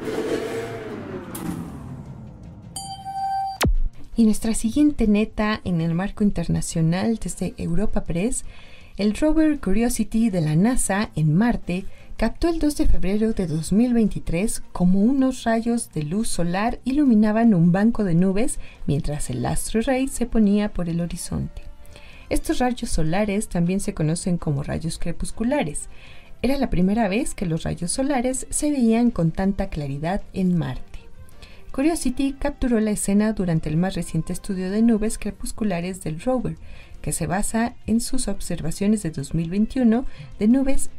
Speaker 3: Y nuestra siguiente neta en el marco internacional desde Europa Press, el rover Curiosity de la NASA en Marte captó el 2 de febrero de 2023 como unos rayos de luz solar iluminaban un banco de nubes mientras el astro rey se ponía por el horizonte. Estos rayos solares también se conocen como rayos crepusculares. Era la primera vez que los rayos solares se veían con tanta claridad en Marte. Curiosity capturó la escena durante el más reciente estudio de nubes crepusculares del rover, que se basa en sus observaciones de 2021 de nubes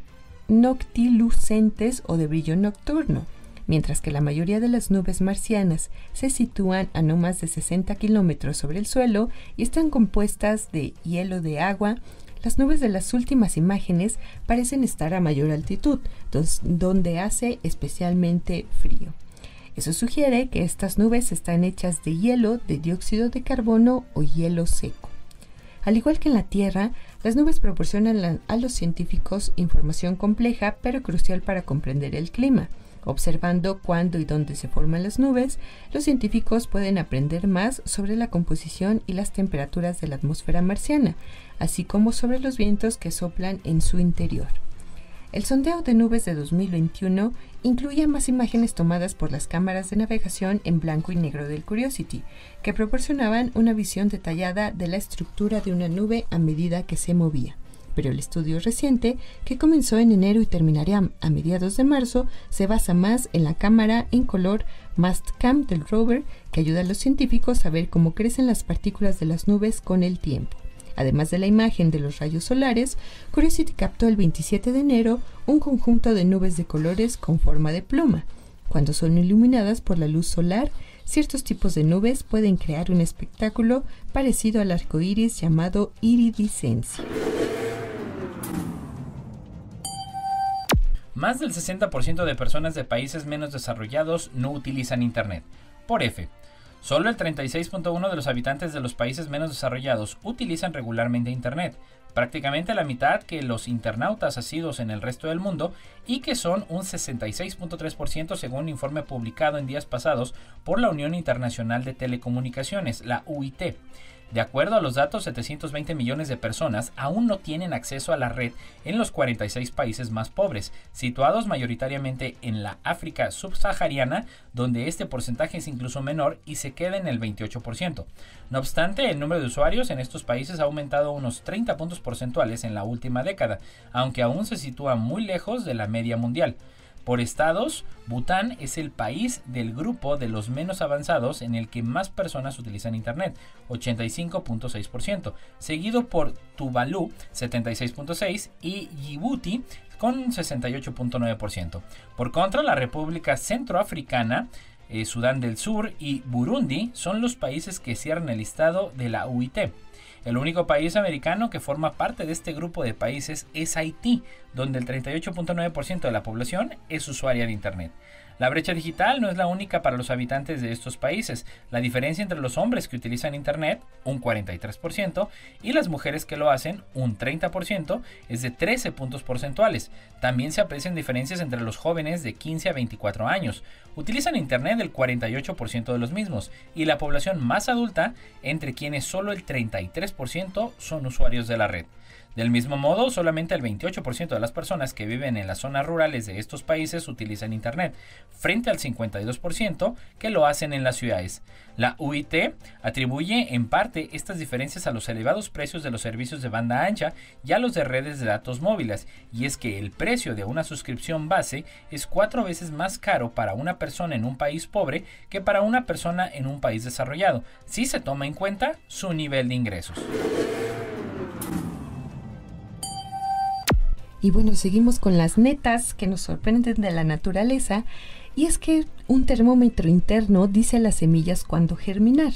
Speaker 3: noctilucentes o de brillo nocturno, mientras que la mayoría de las nubes marcianas se sitúan a no más de 60 kilómetros sobre el suelo y están compuestas de hielo de agua. Las nubes de las últimas imágenes parecen estar a mayor altitud, donde hace especialmente frío. Eso sugiere que estas nubes están hechas de hielo, de dióxido de carbono o hielo seco. Al igual que en la Tierra, las nubes proporcionan a los científicos información compleja pero crucial para comprender el clima. Observando cuándo y dónde se forman las nubes, los científicos pueden aprender más sobre la composición y las temperaturas de la atmósfera marciana, así como sobre los vientos que soplan en su interior. El sondeo de nubes de 2021 incluía más imágenes tomadas por las cámaras de navegación en blanco y negro del Curiosity, que proporcionaban una visión detallada de la estructura de una nube a medida que se movía. Pero el estudio reciente, que comenzó en enero y terminaría a mediados de marzo, se basa más en la cámara en color Mastcam del rover, que ayuda a los científicos a ver cómo crecen las partículas de las nubes con el tiempo. Además de la imagen de los rayos solares, Curiosity captó el 27 de enero un conjunto de nubes de colores con forma de pluma. Cuando son iluminadas por la luz solar, ciertos tipos de nubes pueden crear un espectáculo parecido al arco iris llamado iridiscencia.
Speaker 2: Más del 60% de personas de países menos desarrollados no utilizan Internet. Por F. Solo el 36.1% de los habitantes de los países menos desarrollados utilizan regularmente Internet, prácticamente la mitad que los internautas asiduos en el resto del mundo y que son un 66.3% según un informe publicado en días pasados por la Unión Internacional de Telecomunicaciones, la UIT. De acuerdo a los datos, 720 millones de personas aún no tienen acceso a la red en los 46 países más pobres, situados mayoritariamente en la África subsahariana, donde este porcentaje es incluso menor y se queda en el 28%. No obstante, el número de usuarios en estos países ha aumentado unos 30 puntos porcentuales en la última década, aunque aún se sitúa muy lejos de la media mundial. Por estados, Bután es el país del grupo de los menos avanzados en el que más personas utilizan Internet, 85.6%, seguido por Tuvalu, 76.6%, y Djibouti, con 68.9%. Por contra, la República Centroafricana, Sudán del Sur y Burundi son los países que cierran el listado de la UIT. El único país americano que forma parte de este grupo de países es Haití, donde el 38.9% de la población es usuaria de Internet. La brecha digital no es la única para los habitantes de estos países. La diferencia entre los hombres que utilizan Internet, un 43%, y las mujeres que lo hacen, un 30%, es de 13 puntos porcentuales. También se aprecian diferencias entre los jóvenes de 15 a 24 años. Utilizan Internet el 48% de los mismos, y la población más adulta, entre quienes solo el 33% son usuarios de la red. Del mismo modo, solamente el 28% de las personas que viven en las zonas rurales de estos países utilizan Internet, frente al 52% que lo hacen en las ciudades. La UIT atribuye en parte estas diferencias a los elevados precios de los servicios de banda ancha y a los de redes de datos móviles, y es que el precio de una suscripción base es 4 veces más caro para una persona en un país pobre que para una persona en un país desarrollado, si se toma en cuenta su nivel de ingresos.
Speaker 3: Y bueno, seguimos con las netas que nos sorprenden de la naturaleza, y es que un termómetro interno dice a las semillas cuándo germinar.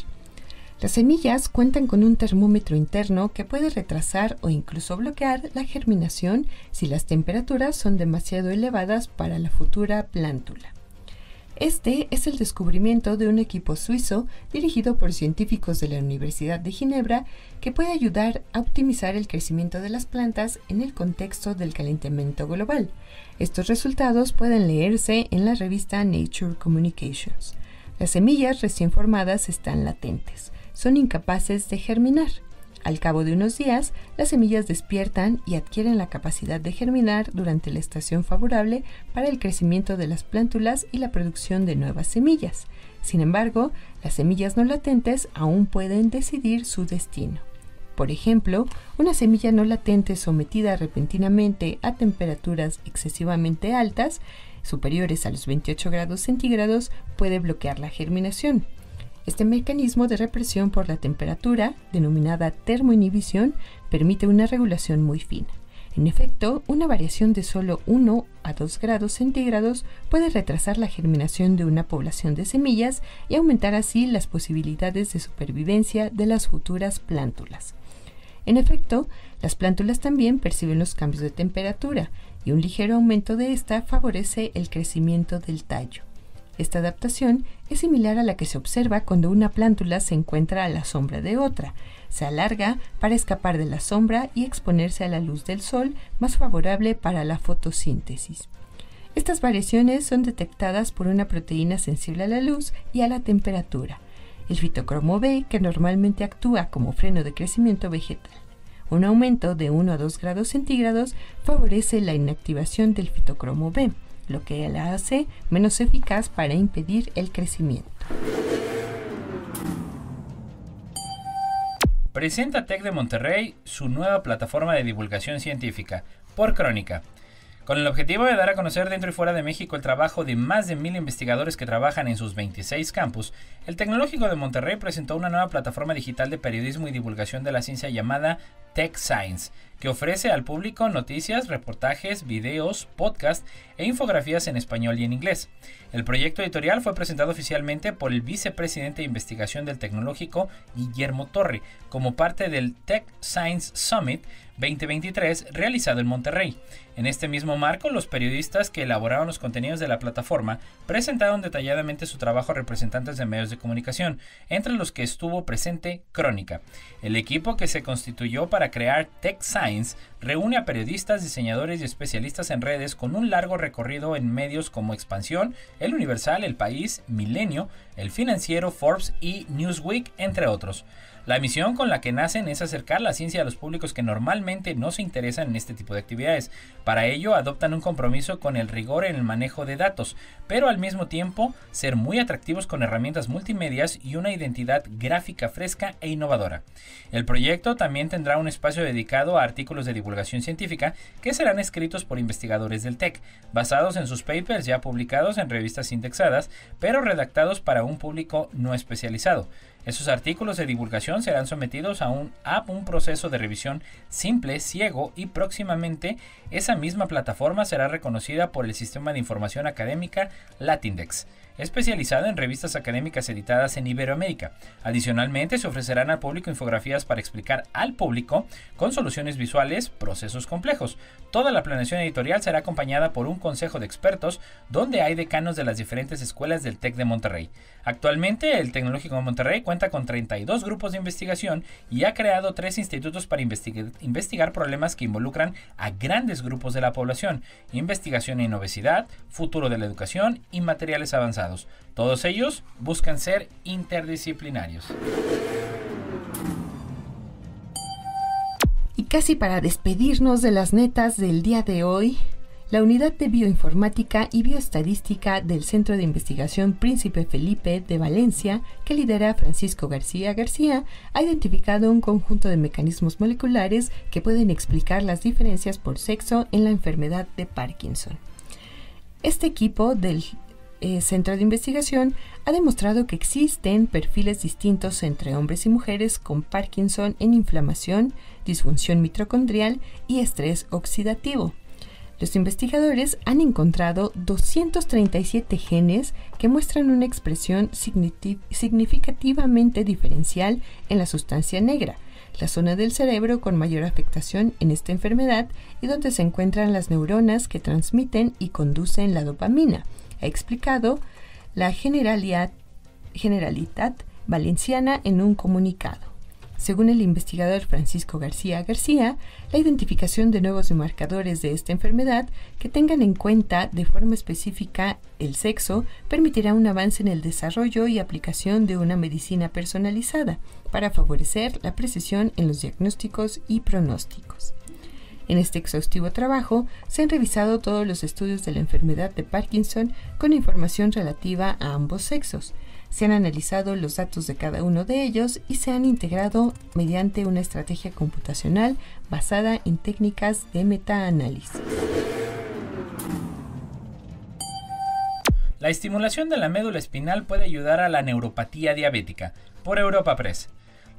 Speaker 3: Las semillas cuentan con un termómetro interno que puede retrasar o incluso bloquear la germinación si las temperaturas son demasiado elevadas para la futura plántula. Este es el descubrimiento de un equipo suizo dirigido por científicos de la Universidad de Ginebra que puede ayudar a optimizar el crecimiento de las plantas en el contexto del calentamiento global. Estos resultados pueden leerse en la revista Nature Communications. Las semillas recién formadas están latentes, son incapaces de germinar. Al cabo de unos días, las semillas despiertan y adquieren la capacidad de germinar durante la estación favorable para el crecimiento de las plántulas y la producción de nuevas semillas. Sin embargo, las semillas no latentes aún pueden decidir su destino. Por ejemplo, una semilla no latente sometida repentinamente a temperaturas excesivamente altas, superiores a los 28 grados centígrados, puede bloquear la germinación. Este mecanismo de represión por la temperatura, denominada termoinhibición, permite una regulación muy fina. En efecto, una variación de solo 1 a 2 grados centígrados puede retrasar la germinación de una población de semillas y aumentar así las posibilidades de supervivencia de las futuras plántulas. En efecto, las plántulas también perciben los cambios de temperatura y un ligero aumento de esta favorece el crecimiento del tallo. Esta adaptación es similar a la que se observa cuando una plántula se encuentra a la sombra de otra. Se alarga para escapar de la sombra y exponerse a la luz del sol, más favorable para la fotosíntesis. Estas variaciones son detectadas por una proteína sensible a la luz y a la temperatura, el fitocromo B, que normalmente actúa como freno de crecimiento vegetal. Un aumento de 1 a 2 grados centígrados favorece la inactivación del fitocromo B, lo que la hace menos eficaz para impedir el crecimiento.
Speaker 2: Presenta TEC de Monterrey su nueva plataforma de divulgación científica, por Crónica. Con el objetivo de dar a conocer dentro y fuera de México el trabajo de más de 1,000 investigadores que trabajan en sus 26 campus, el Tecnológico de Monterrey presentó una nueva plataforma digital de periodismo y divulgación de la ciencia llamada Tech Science, que ofrece al público noticias, reportajes, videos, podcasts e infografías en español y en inglés. El proyecto editorial fue presentado oficialmente por el vicepresidente de investigación del Tecnológico, Guillermo Torre, como parte del Tech Science Summit 2023 realizado en Monterrey. En este mismo marco, los periodistas que elaboraron los contenidos de la plataforma presentaron detalladamente su trabajo a representantes de medios de comunicación, entre los que estuvo presente Crónica. El equipo que se constituyó para crear Tech Science reúne a periodistas, diseñadores y especialistas en redes con un largo recorrido en medios como Expansión, El Universal, El País, Milenio, El Financiero, Forbes y Newsweek, entre otros. La misión con la que nacen es acercar la ciencia a los públicos que normalmente no se interesan en este tipo de actividades. Para ello adoptan un compromiso con el rigor en el manejo de datos, pero al mismo tiempo ser muy atractivos con herramientas multimedias y una identidad gráfica fresca e innovadora. El proyecto también tendrá un espacio dedicado a artículos de divulgación científica que serán escritos por investigadores del TEC, basados en sus papers ya publicados en revistas indexadas, pero redactados para un público no especializado. Esos artículos de divulgación serán sometidos a un proceso de revisión simple, ciego, y próximamente esa misma plataforma será reconocida por el Sistema de Información Académica Latindex. especializado en revistas académicas editadas en Iberoamérica. Adicionalmente, se ofrecerán al público infografías para explicar al público, con soluciones visuales, procesos complejos. Toda la planeación editorial será acompañada por un consejo de expertos, donde hay decanos de las diferentes escuelas del TEC de Monterrey. Actualmente, el Tecnológico de Monterrey cuenta con 32 grupos de investigación y ha creado 3 institutos para investigar problemas que involucran a grandes grupos de la población: investigación en obesidad, futuro de la educación y materiales avanzados. Todos ellos buscan ser interdisciplinarios.
Speaker 3: Y casi para despedirnos de las netas del día de hoy, la Unidad de Bioinformática y Bioestadística del Centro de Investigación Príncipe Felipe de Valencia, que lidera Francisco García García, ha identificado un conjunto de mecanismos moleculares que pueden explicar las diferencias por sexo en la enfermedad de Parkinson. Este equipo del Centro de Investigación ha demostrado que existen perfiles distintos entre hombres y mujeres con Parkinson en inflamación, disfunción mitocondrial y estrés oxidativo. Los investigadores han encontrado 237 genes que muestran una expresión significativamente diferencial en la sustancia negra, la zona del cerebro con mayor afectación en esta enfermedad y donde se encuentran las neuronas que transmiten y conducen la dopamina, ha explicado la Generalitat Valenciana en un comunicado. Según el investigador Francisco García García, la identificación de nuevos marcadores de esta enfermedad que tengan en cuenta de forma específica el sexo permitirá un avance en el desarrollo y aplicación de una medicina personalizada para favorecer la precisión en los diagnósticos y pronósticos. En este exhaustivo trabajo se han revisado todos los estudios de la enfermedad de Parkinson con información relativa a ambos sexos. Se han analizado los datos de cada uno de ellos y se han integrado mediante una estrategia computacional basada en técnicas de metaanálisis.
Speaker 2: La estimulación de la médula espinal puede ayudar a la neuropatía diabética, por Europa Press.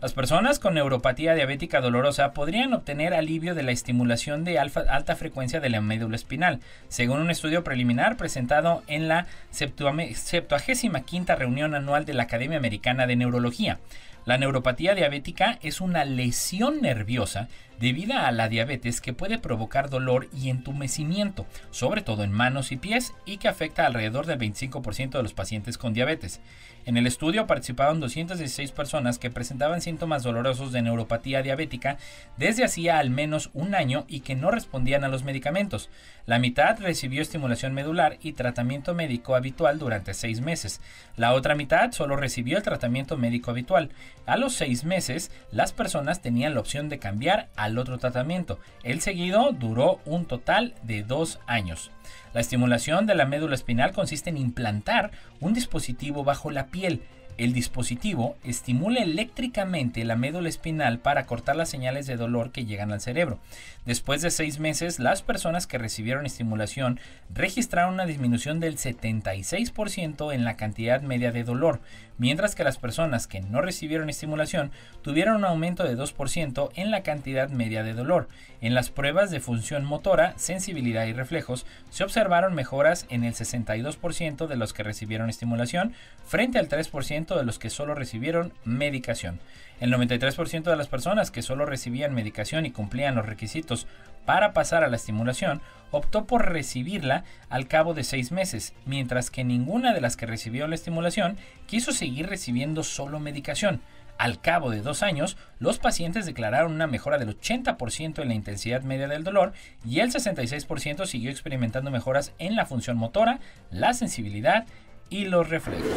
Speaker 2: Las personas con neuropatía diabética dolorosa podrían obtener alivio de la estimulación de alta frecuencia de la médula espinal, según un estudio preliminar presentado en la 75ª reunión anual de la Academia Americana de Neurología. La neuropatía diabética es una lesión nerviosa debida a la diabetes que puede provocar dolor y entumecimiento, sobre todo en manos y pies, y que afecta alrededor del 25% de los pacientes con diabetes. En el estudio participaron 216 personas que presentaban síntomas dolorosos de neuropatía diabética desde hacía al menos un año y que no respondían a los medicamentos. La mitad recibió estimulación medular y tratamiento médico habitual durante 6 meses. La otra mitad solo recibió el tratamiento médico habitual. A los 6 meses, las personas tenían la opción de cambiar al otro tratamiento. El seguido duró un total de 2 años. La estimulación de la médula espinal consiste en implantar un dispositivo bajo la piel. El dispositivo estimula eléctricamente la médula espinal para cortar las señales de dolor que llegan al cerebro. Después de 6 meses, las personas que recibieron estimulación registraron una disminución del 76% en la cantidad media de dolor, mientras que las personas que no recibieron estimulación tuvieron un aumento de 2% en la cantidad media de dolor. En las pruebas de función motora, sensibilidad y reflejos, se observaron mejoras en el 62% de los que recibieron estimulación, frente al 3% de los que solo recibieron medicación. El 93% de las personas que solo recibían medicación y cumplían los requisitos para pasar a la estimulación optó por recibirla al cabo de 6 meses, mientras que ninguna de las que recibió la estimulación quiso seguir recibiendo solo medicación. Al cabo de 2 años, los pacientes declararon una mejora del 80% en la intensidad media del dolor y el 66% siguió experimentando mejoras en la función motora, la sensibilidad y los reflejos.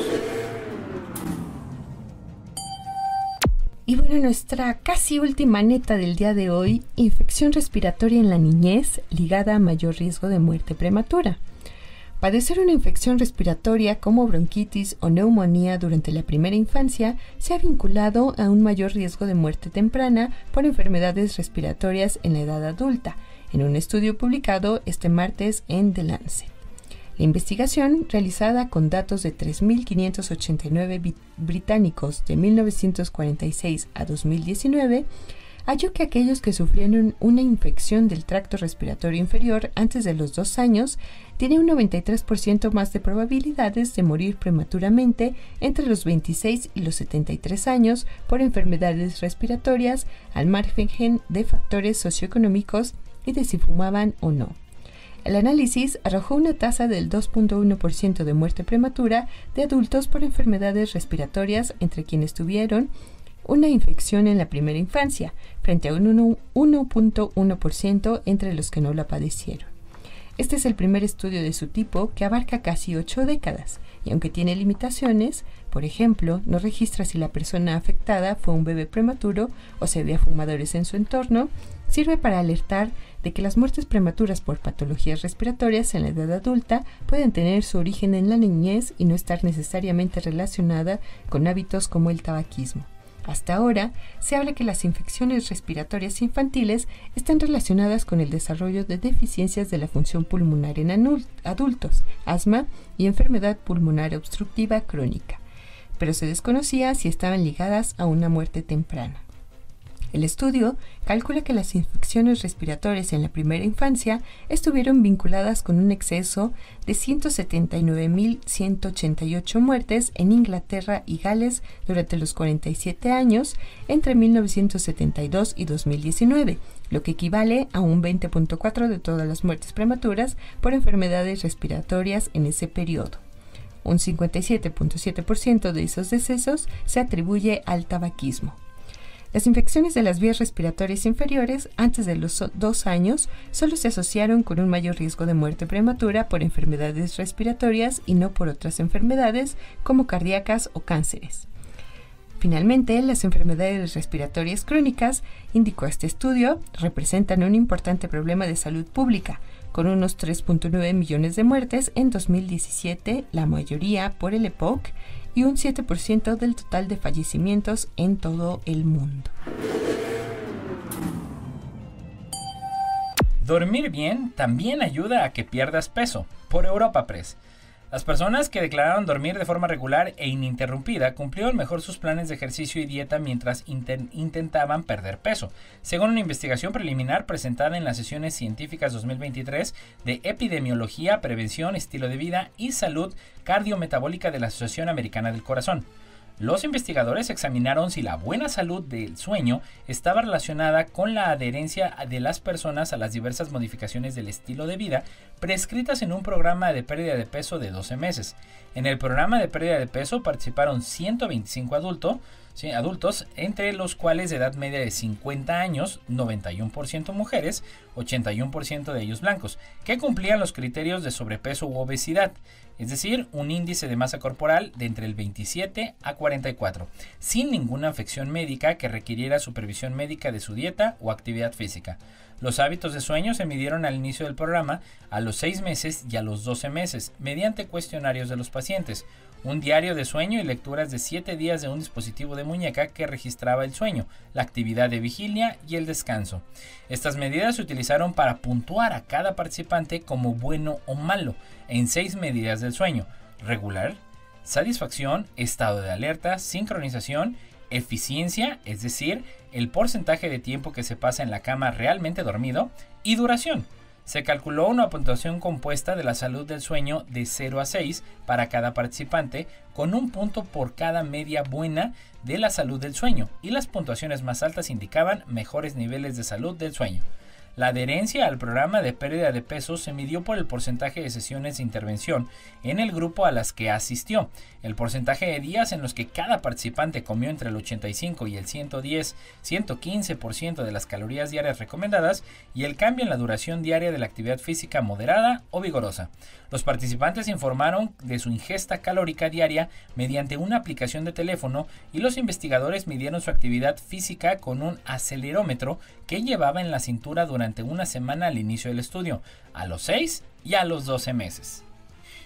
Speaker 3: Y bueno, nuestra casi última neta del día de hoy: infección respiratoria en la niñez ligada a mayor riesgo de muerte prematura. Padecer una infección respiratoria como bronquitis o neumonía durante la primera infancia se ha vinculado a un mayor riesgo de muerte temprana por enfermedades respiratorias en la edad adulta, en un estudio publicado este martes en The Lancet. La investigación, realizada con datos de 3.589 británicos de 1946 a 2019, halló que aquellos que sufrieron una infección del tracto respiratorio inferior antes de los 2 años tienen un 93% más de probabilidades de morir prematuramente entre los 26 y los 73 años por enfermedades respiratorias, al margen de factores socioeconómicos y de si fumaban o no. El análisis arrojó una tasa del 2.1% de muerte prematura de adultos por enfermedades respiratorias entre quienes tuvieron una infección en la primera infancia, frente a un 1.1% entre los que no la padecieron. Este es el primer estudio de su tipo que abarca casi 8 décadas, y aunque tiene limitaciones, por ejemplo, no registra si la persona afectada fue un bebé prematuro o si había fumadores en su entorno, sirve para alertar de que las muertes prematuras por patologías respiratorias en la edad adulta pueden tener su origen en la niñez y no estar necesariamente relacionada con hábitos como el tabaquismo. Hasta ahora, se habla que las infecciones respiratorias infantiles están relacionadas con el desarrollo de deficiencias de la función pulmonar en adultos, asma y enfermedad pulmonar obstructiva crónica, pero se desconocía si estaban ligadas a una muerte temprana. El estudio calcula que las infecciones respiratorias en la primera infancia estuvieron vinculadas con un exceso de 179.188 muertes en Inglaterra y Gales durante los 47 años entre 1972 y 2019, lo que equivale a un 20.4% de todas las muertes prematuras por enfermedades respiratorias en ese periodo. Un 57.7% de esos decesos se atribuye al tabaquismo. Las infecciones de las vías respiratorias inferiores antes de los 2 años solo se asociaron con un mayor riesgo de muerte prematura por enfermedades respiratorias y no por otras enfermedades como cardíacas o cánceres. Finalmente, las enfermedades respiratorias crónicas, indicó este estudio, representan un importante problema de salud pública, con unos 3.9 millones de muertes en 2017, la mayoría por el EPOC, y un 7% del total de fallecimientos en todo el mundo.
Speaker 2: Dormir bien también ayuda a que pierdas peso, por Europa Press. Las personas que declararon dormir de forma regular e ininterrumpida cumplieron mejor sus planes de ejercicio y dieta mientras intentaban perder peso, según una investigación preliminar presentada en las sesiones científicas 2023 de Epidemiología, Prevención, Estilo de Vida y Salud Cardiometabólica de la Asociación Americana del Corazón. Los investigadores examinaron si la buena salud del sueño estaba relacionada con la adherencia de las personas a las diversas modificaciones del estilo de vida prescritas en un programa de pérdida de peso de 12 meses. En el programa de pérdida de peso participaron 125 adultos, entre los cuales de edad media de 50 años, 91% mujeres, 81% de ellos blancos, que cumplían los criterios de sobrepeso u obesidad, es decir, un índice de masa corporal de entre el 27 a 44, sin ninguna afección médica que requiriera supervisión médica de su dieta o actividad física. Los hábitos de sueño se midieron al inicio del programa, a los 6 meses y a los 12 meses, mediante cuestionarios de los pacientes, un diario de sueño y lecturas de 7 días de un dispositivo de muñeca que registraba el sueño, la actividad de vigilia y el descanso. Estas medidas se utilizaron para puntuar a cada participante como bueno o malo en 6 medidas del sueño: regular, satisfacción, estado de alerta, sincronización, eficiencia, es decir, el porcentaje de tiempo que se pasa en la cama realmente dormido, y duración. Se calculó una puntuación compuesta de la salud del sueño de 0 a 6 para cada participante, con un punto por cada media buena de la salud del sueño, y las puntuaciones más altas indicaban mejores niveles de salud del sueño. La adherencia al programa de pérdida de peso se midió por el porcentaje de sesiones de intervención en el grupo a las que asistió, el porcentaje de días en los que cada participante comió entre el 85 y el 115% de las calorías diarias recomendadas, y el cambio en la duración diaria de la actividad física moderada o vigorosa. Los participantes informaron de su ingesta calórica diaria mediante una aplicación de teléfono, y los investigadores midieron su actividad física con un acelerómetro que llevaba en la cintura durante una semana al inicio del estudio, a los 6 y a los 12 meses.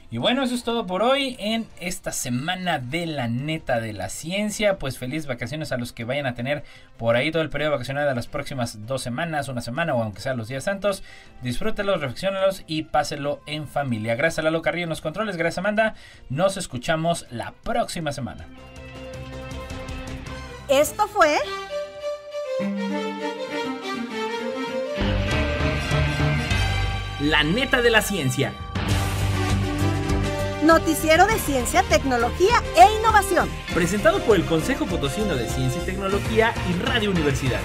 Speaker 2: Y bueno, eso es todo por hoy en esta semana de la neta de la ciencia. Pues feliz vacaciones a los que vayan a tener por ahí todo el periodo vacacional de las próximas 2 semanas, una semana o aunque sea los días santos. Disfrútenlos, reflexionenlos y pásenlo en familia. Gracias a Lalo Carrillo en los controles, gracias Amanda. Nos escuchamos la próxima semana.
Speaker 1: Esto fue
Speaker 2: La Neta de la Ciencia.
Speaker 1: Noticiero de ciencia, tecnología e innovación.
Speaker 2: Presentado por el Consejo Potosino de Ciencia y Tecnología y Radio Universidad.